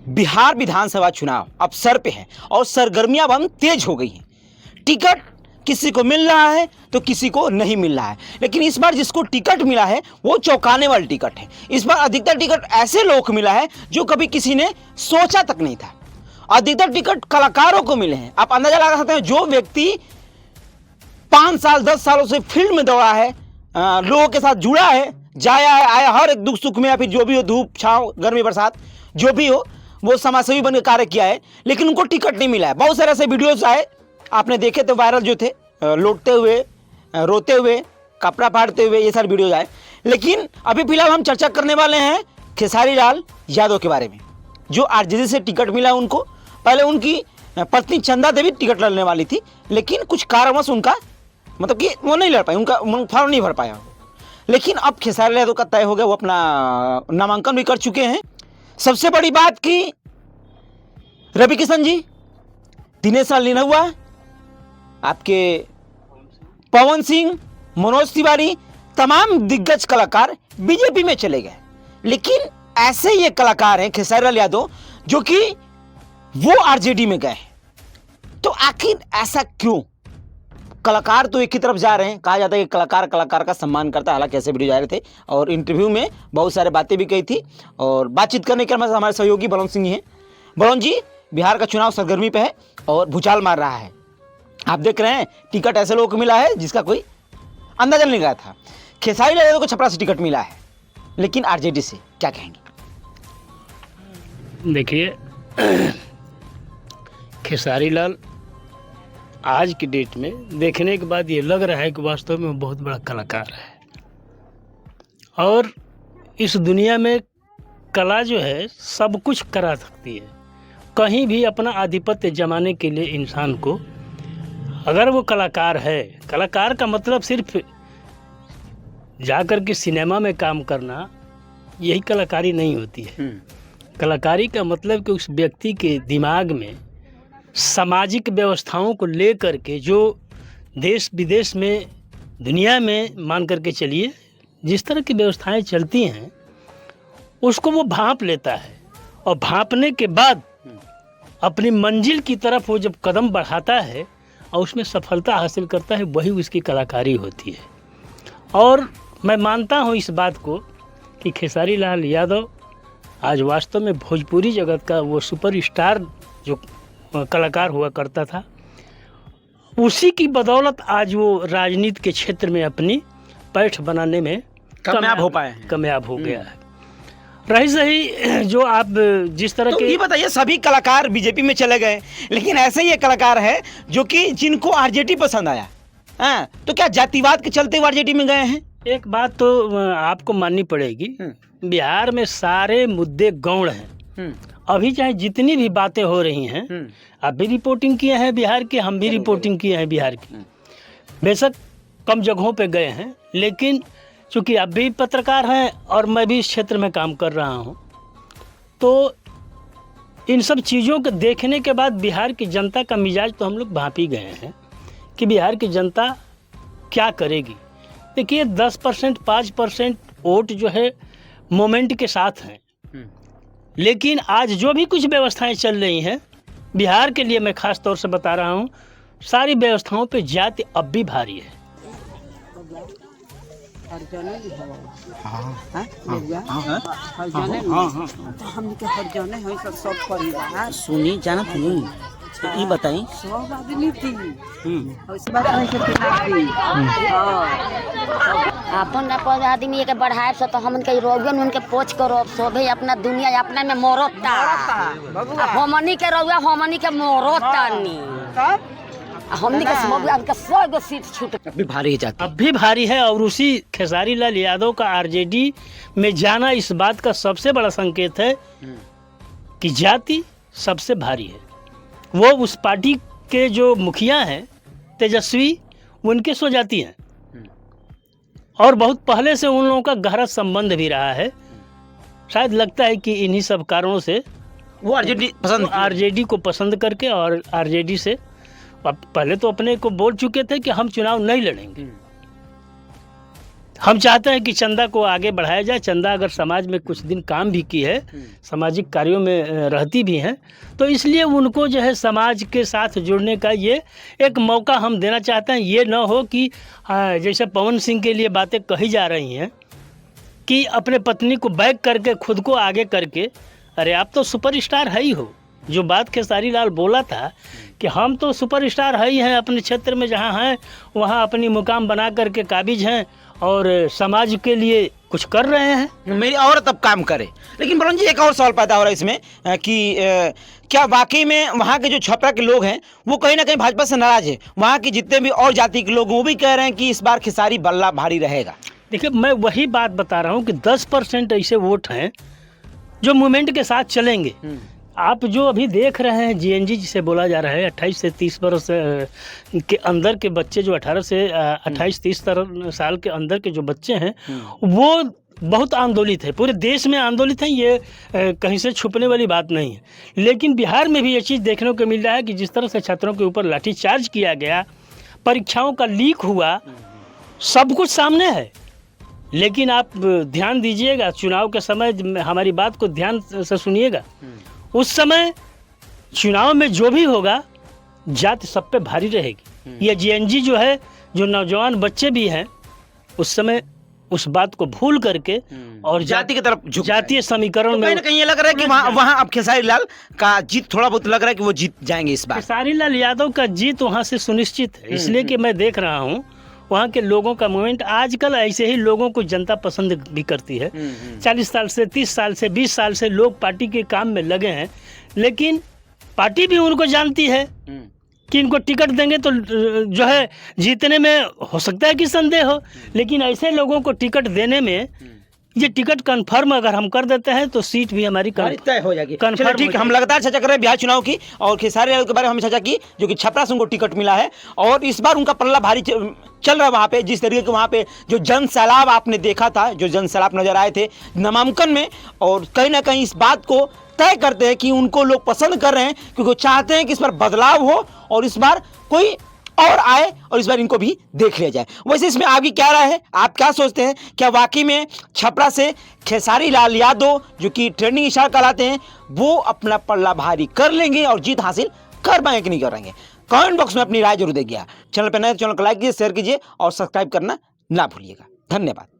बिहार विधानसभा चुनाव अब सर पे है और सरगर्मियां अब तेज हो गई हैं। टिकट किसी को मिल रहा है तो किसी को नहीं मिल रहा है, लेकिन इस बार जिसको टिकट मिला है वो चौंकाने वाली टिकट है। इस बार अधिकतर टिकट ऐसे लोगों को मिला है जो कभी किसी ने सोचा तक नहीं था। अधिकतर टिकट कलाकारों को मिले हैं। आप अंदाजा लगा सकते हैं, जो व्यक्ति 5 साल 10 सालों से फील्ड में दौड़ा है, लोगों के साथ जुड़ा है, जाया है, आया, हर एक दुख सुख में या फिर जो भी हो, धूप छाँव गर्मी बरसात जो भी हो, वो समाजसेवी बनकर कार्य किया है, लेकिन उनको टिकट नहीं मिला है। बहुत सारे ऐसे वीडियोस आए, आपने देखे तो वायरल जो थे, लौटते हुए, रोते हुए, कपड़ा फाड़ते हुए, ये सारे वीडियोज आए। लेकिन अभी फिलहाल हम चर्चा करने वाले हैं खेसारी लाल यादव के बारे में, जो आरजेडी से टिकट मिला उनको। पहले उनकी पत्नी चंदा देवी टिकट लड़ने वाली थी, लेकिन कुछ कारणवश उनका मतलब कि वो नहीं लड़ पाई, उनका फॉर्म नहीं भर पाया। लेकिन अब खेसारी लाल यादव का तय हो गया, वो अपना नामांकन भी कर चुके हैं। सबसे बड़ी बात की रवि किशन जी, दिनेश लाल निरहुआ, आपके पवन सिंह, मनोज तिवारी, तमाम दिग्गज कलाकार बीजेपी में चले गए। लेकिन ऐसे ये कलाकार हैं खेसारी लाल यादव जो कि वो आरजेडी में गए। तो आखिर ऐसा क्यों? कलाकार तो एक ही तरफ जा रहे हैं। कहा जाता है कि कलाकार का सम्मान करता है। हालांकि ऐसे वीडियो जा रहे थे और इंटरव्यू में बहुत सारे बातें भी कही थी। और बातचीत करने के लिए हमारे सहयोगी बलवंत सिंह हैं। बलवंत जी, बिहार का चुनाव सरगर्मी पे है और भूचाल मार रहा है। आप देख रहे हैं टिकट ऐसे लोगों को मिला है जिसका कोई अंदाजा नहीं लगा था। खेसारी लाल यादव को छपरा से टिकट मिला है, लेकिन आरजेडी से, क्या कहेंगे? देखिए, खेसारी लाल आज की डेट में देखने के बाद ये लग रहा है कि वास्तव में वो बहुत बड़ा कलाकार है। और इस दुनिया में कला जो है सब कुछ करा सकती है। कहीं भी अपना आधिपत्य जमाने के लिए इंसान को, अगर वो कलाकार है, कलाकार का मतलब सिर्फ जाकर के सिनेमा में काम करना यही कलाकारी नहीं होती है। कलाकारी का मतलब कि उस व्यक्ति के दिमाग में सामाजिक व्यवस्थाओं को लेकर के, जो देश विदेश में, दुनिया में मान करके चलिए जिस तरह की व्यवस्थाएं चलती हैं, उसको वो भांप लेता है। और भांपने के बाद अपनी मंजिल की तरफ वो जब कदम बढ़ाता है और उसमें सफलता हासिल करता है, वही उसकी कलाकारी होती है। और मैं मानता हूँ इस बात को कि खेसारी लाल यादव आज वास्तव में भोजपुरी जगत का वो सुपरस्टार जो कलाकार हुआ करता था, उसी की बदौलत आज वो राजनीति के क्षेत्र में अपनी पैठ बनाने में कामयाब हो गया है। रही सही जो आप जिस तरह तो के, ये बताइए, सभी कलाकार बीजेपी में चले गए, लेकिन ऐसे ही एक कलाकार है जो कि जिनको आरजेडी पसंद आया। हाँ, तो क्या जातिवाद के चलते आरजेडी में गए हैं? एक बात तो आपको माननी पड़ेगी, बिहार में सारे मुद्दे गौण हैं। अभी चाहे जितनी भी बातें हो रही हैं, आप भी रिपोर्टिंग किए हैं बिहार की, हम भी रिपोर्टिंग किए हैं बिहार की। बेशक कम जगहों पे गए हैं, लेकिन चूँकि आप भी पत्रकार हैं और मैं भी इस क्षेत्र में काम कर रहा हूँ, तो इन सब चीज़ों को देखने के बाद बिहार की जनता का मिजाज तो हम लोग भांप ही गए हैं कि बिहार की जनता क्या करेगी। देखिए, 10% 5% वोट जो है मोमेंट के साथ हैं, लेकिन आज जो भी कुछ व्यवस्थाएं चल रही हैं बिहार के लिए, मैं ख़ास तौर से बता रहा हूँ, सारी व्यवस्थाओं पे जाति अब भी भारी है। सुनी जाना सुनी, ये बताई सब आदमी थी अपन अपन आदमी के बढ़ाए से तो हमन के रोगन उनके पोछ करो, सोभे अपना दुनिया अपना में मोरता, हमनी के रउआ हमनी के मोरता नी, हमनी के सब सीट छूट अभी भारी है जाती, अब भी भारी है। और उसी खेसारी लाल यादव का आरजेडी में जाना इस बात का सबसे बड़ा संकेत है कि जाति सबसे भारी है। वो उस पार्टी के जो मुखिया हैं तेजस्वी, उनके सो जाती हैं, और बहुत पहले से उन लोगों का गहरा संबंध भी रहा है। शायद लगता है कि इन्हीं सब कारणों से वो आरजेडी को पसंद करके, और आरजेडी से पहले तो अपने को बोल चुके थे कि हम चुनाव नहीं लड़ेंगे। हम चाहते हैं कि चंदा को आगे बढ़ाया जाए। चंदा अगर समाज में कुछ दिन काम भी की है, सामाजिक कार्यों में रहती भी हैं, तो इसलिए उनको जो है समाज के साथ जुड़ने का ये एक मौका हम देना चाहते हैं। ये ना हो कि जैसे पवन सिंह के लिए बातें कही जा रही हैं कि अपने पत्नी को बैक करके खुद को आगे करके, अरे आप तो सुपरस्टार है ही हो। जो बात खेसारी लाल बोला था कि हम तो सुपरस्टार है ही हैं, अपने क्षेत्र में जहाँ हैं वहाँ अपनी मुकाम बना करके काबिज हैं और समाज के लिए कुछ कर रहे हैं। मेरी औरत अब काम करे। लेकिन बलवंत जी, एक और सवाल पैदा हो रहा है इसमें कि क्या वाकई में वहाँ के जो छपरा के लोग हैं वो कहीं ना कहीं भाजपा से नाराज है? वहाँ के जितने भी और जाति के लोग वो भी कह रहे हैं कि इस बार खेसारी बल्ला भारी रहेगा। देखिए, मैं वही बात बता रहा हूँ कि 10% ऐसे वोट हैं जो मूवमेंट के साथ चलेंगे। आप जो अभी देख रहे हैं जीएनजी जिसे बोला जा रहा है, 28 से 30 वर्ष के अंदर के बच्चे, जो 18 से 28-30 साल के अंदर के जो बच्चे हैं वो बहुत आंदोलित है, पूरे देश में आंदोलित हैं। ये कहीं से छुपने वाली बात नहीं है। लेकिन बिहार में भी ये चीज़ देखने को मिल रहा है कि जिस तरह से छात्रों के ऊपर लाठीचार्ज किया गया, परीक्षाओं का लीक हुआ, सब कुछ सामने है। लेकिन आप ध्यान दीजिएगा, चुनाव के समय हमारी बात को ध्यान से सुनिएगा, उस समय चुनाव में जो भी होगा जाति सब पे भारी रहेगी। ये जीएनजी जो है, जो नौजवान बच्चे भी हैं, उस समय उस बात को भूल करके और जाति की तरफ जातीय समीकरण तो में कहीं ना कहीं ये लग रहा है कि वहाँ अब खेसारी लाल का जीत थोड़ा बहुत लग रहा है कि वो जीत जाएंगे इस बार। खेसारी लाल यादव का जीत वहाँ से सुनिश्चित है, इसलिए कि मैं देख रहा हूँ वहाँ के लोगों का मूवमेंट। आजकल ऐसे ही लोगों को जनता पसंद भी करती है। 40 साल से, 30 साल से, 20 साल से लोग पार्टी के काम में लगे हैं, लेकिन पार्टी भी उनको जानती है कि इनको टिकट देंगे तो जो है जीतने में हो सकता है कि संदेह हो। लेकिन ऐसे लोगों को टिकट देने में, ये टिकट कंफर्म अगर हम कर देते हैं तो सीट भी हमारी तय हो जाएगी। कंफर्म। ठीक, हम लगातार चर्चा कर रहे हैं बिहार चुनाव की, और खेसारी लाल के बारे में हमने चर्चा की जो कि छपरा से उनको टिकट मिला है और इस बार उनका पल्ला भारी चल रहा है वहाँ पे। जिस तरीके के वहाँ पे जो जन सैलाब आपने देखा था, जो जन सैलाब नजर आए थे नामांकन में, और कहीं ना कहीं इस बात को तय करते हैं कि उनको लोग पसंद कर रहे हैं क्योंकि वो चाहते हैं कि इस बार बदलाव हो और इस बार कोई और आए और इस बार इनको भी देख लिया जाए। वैसे इसमें आगे क्या राय है, आप क्या सोचते हैं? क्या वाकई में छपरा से खेसारी लाल यादव जो कि ट्रेंडिंग स्टार कहलाते हैं वो अपना पल्ला भारी कर लेंगे और जीत हासिल कर पाएंगे कि नहीं करेंगे? कमेंट बॉक्स में अपनी राय जरूर देंगे। चैनल पर नए, चैनल को लाइक कीजिए, शेयर कीजिए और सब्सक्राइब करना ना भूलिएगा। धन्यवाद।